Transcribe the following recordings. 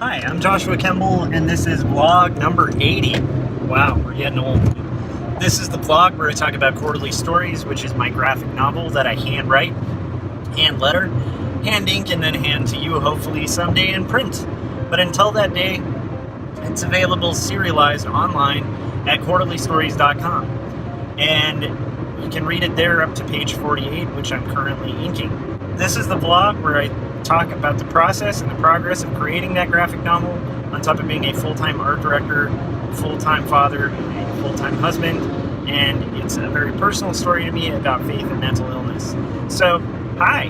Hi, I'm Joshua Kemble, and this is vlog number 80. Wow, we're getting old. This is the vlog where I talk about quarterly stories, which is my graphic novel that I hand write, hand letter, hand ink, and then hand to you hopefully someday in print. But until that day, it's available serialized online at quarterlystories.com. And you can read it there up to page 48, which I'm currently inking. This is the vlog where I talk about the process and the progress of creating that graphic novel, on top of being a full-time art director, full-time father, a full-time husband, and it's a very personal story to me about faith and mental illness. So, hi.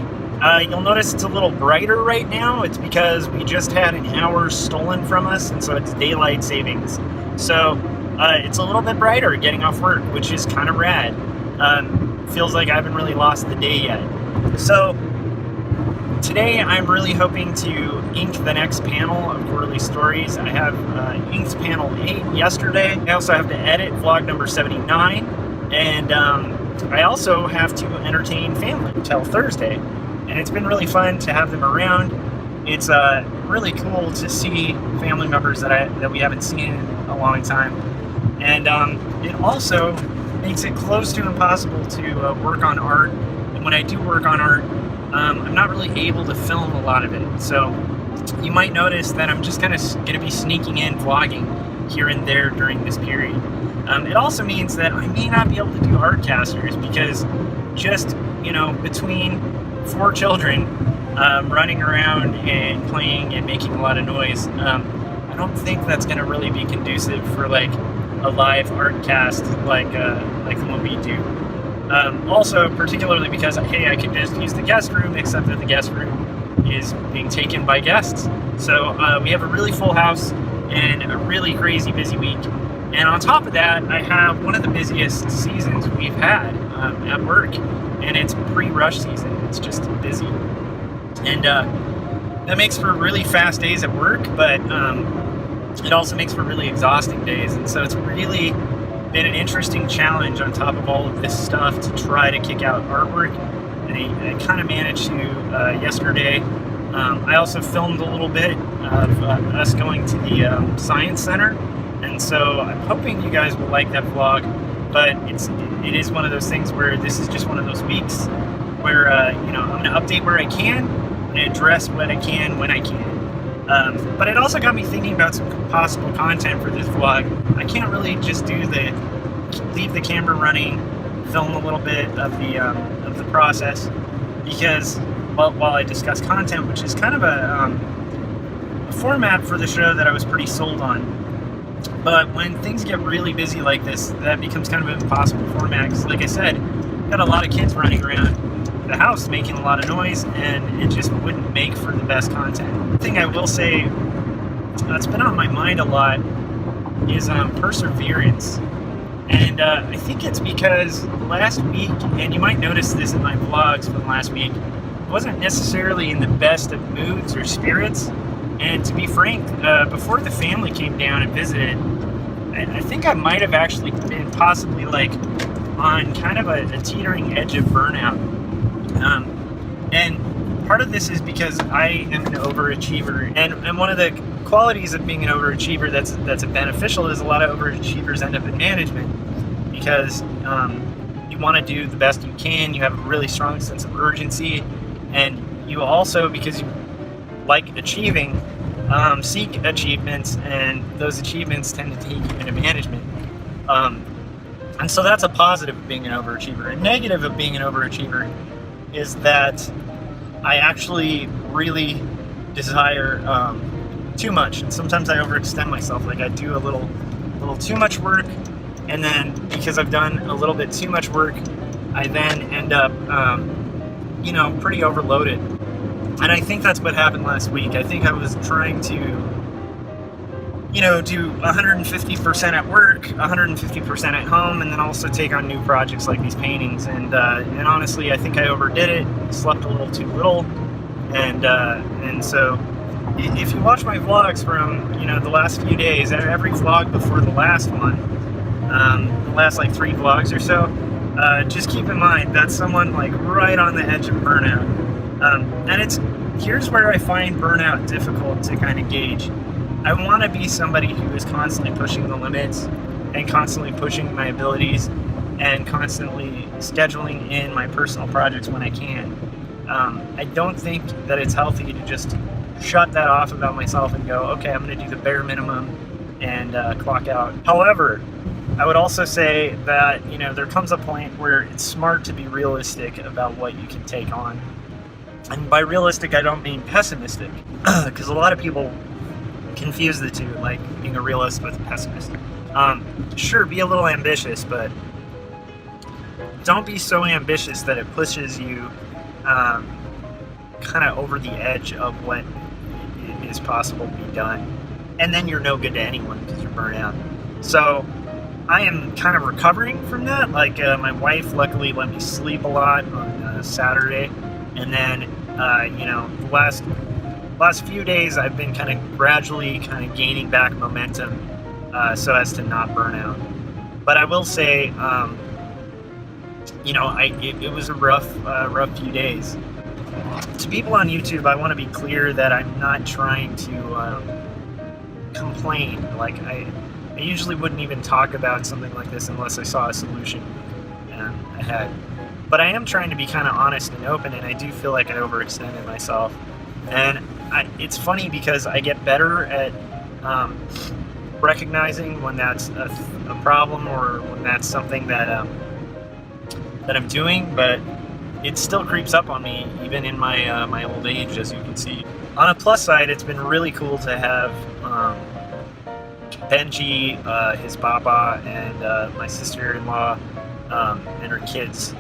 You'll notice it's a little brighter right now. It's because we just had an hour stolen from us, and so it's daylight savings. So, it's a little bit brighter getting off work, which is kind of rad. Feels like I haven't really lost the day yet. So, today I'm really hoping to ink the next panel of Quarterly Stories. I have inked panel 8 yesterday. I also have to edit vlog number 79. And I also have to entertain family until Thursday. And it's been really fun to have them around. It's really cool to see family members that we haven't seen in a long time. And it also makes it close to impossible to work on art. And when I do work on art, I'm not really able to film a lot of it. So you might notice that I'm just kind of going to be sneaking in vlogging here and there during this period. It also means that I may not be able to do Artcasters because just, between 4 children running around and playing and making a lot of noise, I don't think that's going to really be conducive for like a live Artcast like the one we do. Also, particularly because, hey, I could just use the guest room, except that the guest room is being taken by guests. So we have a really full house and a really crazy busy week. And on top of that, I have one of the busiest seasons we've had at work. And it's pre-rush season. It's just busy. And that makes for really fast days at work, but it also makes for really exhausting days. And so it's really been an interesting challenge on top of all of this stuff to try to kick out artwork. And I kind of managed to yesterday. I also filmed a little bit of us going to the science center, and so I'm hoping you guys will like that vlog. But it is one of those things where this is just one of those weeks where I'm going to update where I can and address what I can when I can. But it also got me thinking about some possible content for this vlog. I can't really just leave the camera running, film a little bit of the process, because while I discuss content, which is kind of a format for the show that I was pretty sold on. But when things get really busy like this, that becomes kind of an impossible format, because like I said, got a lot of kids running around the house making a lot of noise, and it just wouldn't make for the best content. The thing I will say that's been on my mind a lot is perseverance. And I think it's because last week, and you might notice this in my vlogs from last week, I wasn't necessarily in the best of moods or spirits. And to be frank, before the family came down and visited, I think I might have actually been possibly like on kind of a teetering edge of burnout. And part of this is because I am an overachiever, and one of the qualities of being an overachiever that's beneficial is a lot of overachievers end up in management, because you want to do the best you can, you have a really strong sense of urgency, and you also, because you like achieving, seek achievements, and those achievements tend to take you into management. And so that's a positive of being an overachiever. A negative of being an overachiever is that I actually really desire too much, and sometimes I overextend myself. Like I do a little too much work, and then because I've done a little bit too much work, I then end up pretty overloaded. And I think that's what happened last week. I think I was trying to do 150% at work, 150% at home, and then also take on new projects like these paintings. And honestly, I think I overdid it, slept a little too little, and so if you watch my vlogs from the last few days, every vlog before the last one, the last like 3 vlogs or so, just keep in mind that's someone like right on the edge of burnout. And it's here's where I find burnout difficult to kind of gauge. I want to be somebody who is constantly pushing the limits and constantly pushing my abilities and constantly scheduling in my personal projects when I can. I don't think that it's healthy to just shut that off about myself and go, okay, I'm going to do the bare minimum and clock out. However, I would also say that, there comes a point where it's smart to be realistic about what you can take on. And by realistic, I don't mean pessimistic, because a lot of people confuse the two, like being a realist with a pessimist. Sure, be a little ambitious, but don't be so ambitious that it pushes you kind of over the edge of what is possible to be done. And then you're no good to anyone because you're burnt out. So I am kind of recovering from that. Like my wife luckily let me sleep a lot on Saturday. And then, the last few days I've been kind of gradually kind of gaining back momentum so as to not burn out. But I will say, it was a rough few days. To people on YouTube, I want to be clear that I'm not trying to complain. Like I usually wouldn't even talk about something like this unless I saw a solution ahead. But I am trying to be kind of honest and open, and I do feel like I overextended myself. And it's funny because I get better at recognizing when that's a problem or when that's something that I'm doing, but it still creeps up on me even in my old age, as you can see. On a plus side, it's been really cool to have Benji, his papa, and my sister-in-law and her kids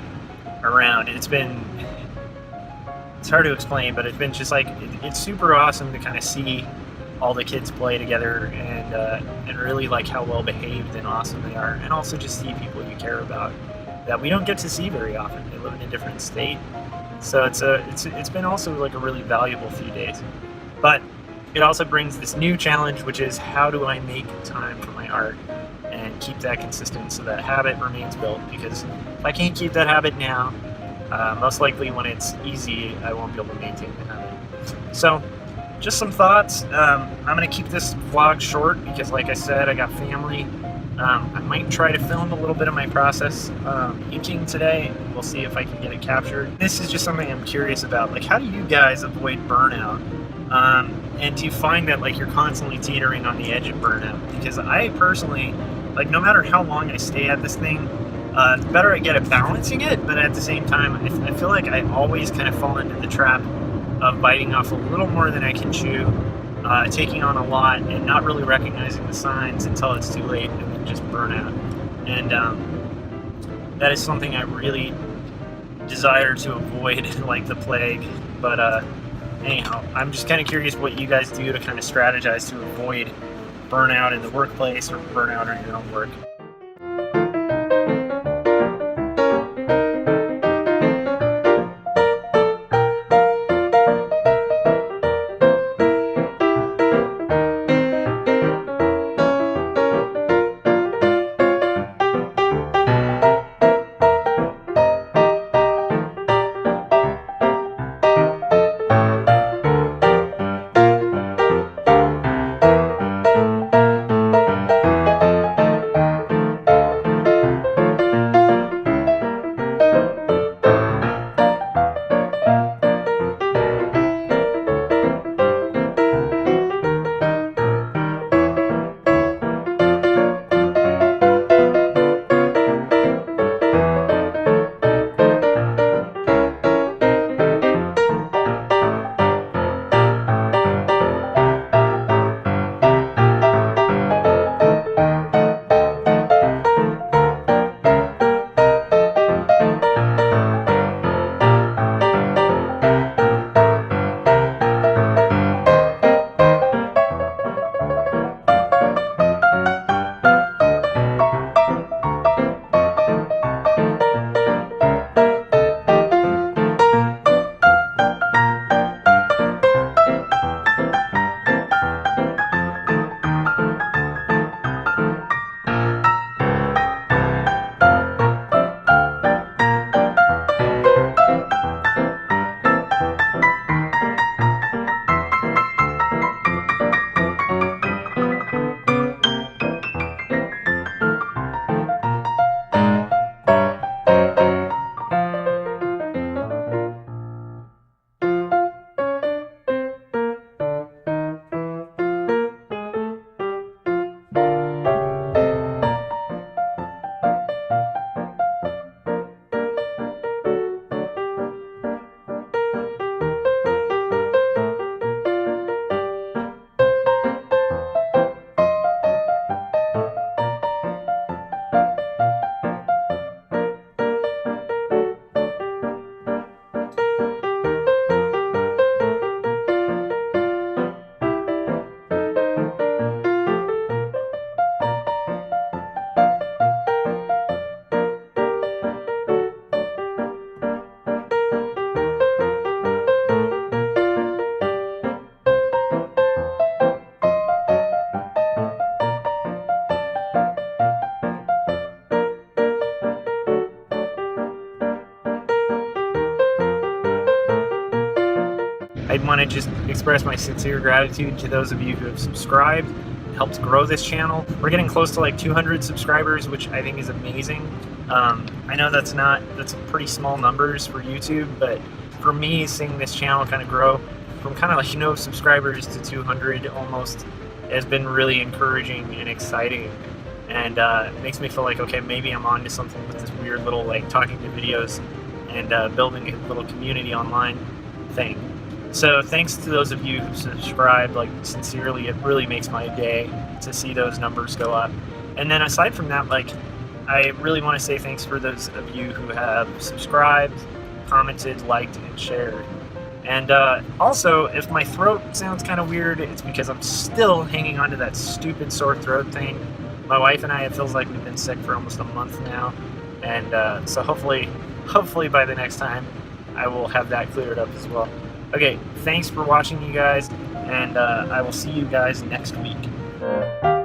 around. It's hard to explain, but it's been just like it's super awesome to kind of see all the kids play together and really like how well behaved and awesome they are, and also just see people you care about that we don't get to see very often. They live in a different state, so it's been also like a really valuable few days. But it also brings this new challenge, which is how do I make time for my art and keep that consistent so that habit remains built? Because if I can't keep that habit now, most likely when it's easy, I won't be able to maintain the habit. So just some thoughts. I'm going to keep this vlog short because, like I said, I got family. I might try to film a little bit of my process inking today. We'll see if I can get it captured. This is just something I'm curious about. Like, how do you guys avoid burnout? And do you find that like you're constantly teetering on the edge of burnout? Because I personally, like, no matter how long I stay at this thing, the better I get at balancing it, but at the same time, I feel like I always kind of fall into the trap of biting off a little more than I can chew, taking on a lot and not really recognizing the signs until it's too late and then just burn out. And that is something I really desire to avoid like the plague. But anyhow, I'm just kind of curious what you guys do to kind of strategize to avoid burnout in the workplace or burnout in your own work. I want to just express my sincere gratitude to those of you who have subscribed, helped grow this channel. We're getting close to like 200 subscribers, which I think is amazing. I know that's pretty small numbers for YouTube, but for me, seeing this channel kind of grow from kind of like, you know, subscribers to 200 almost has been really encouraging and exciting. And it makes me feel like, okay, maybe I'm onto something with this weird little like talking to videos and building a little community online thing. So thanks to those of you who subscribe, like sincerely, it really makes my day to see those numbers go up. And then aside from that, like, I really want to say thanks for those of you who have subscribed, commented, liked, and shared. And also, if my throat sounds kind of weird, it's because I'm still hanging on to that stupid sore throat thing. My wife and I, it feels like we've been sick for almost a month now. And so hopefully by the next time, I will have that cleared up as well. Okay, thanks for watching, you guys, and I will see you guys next week.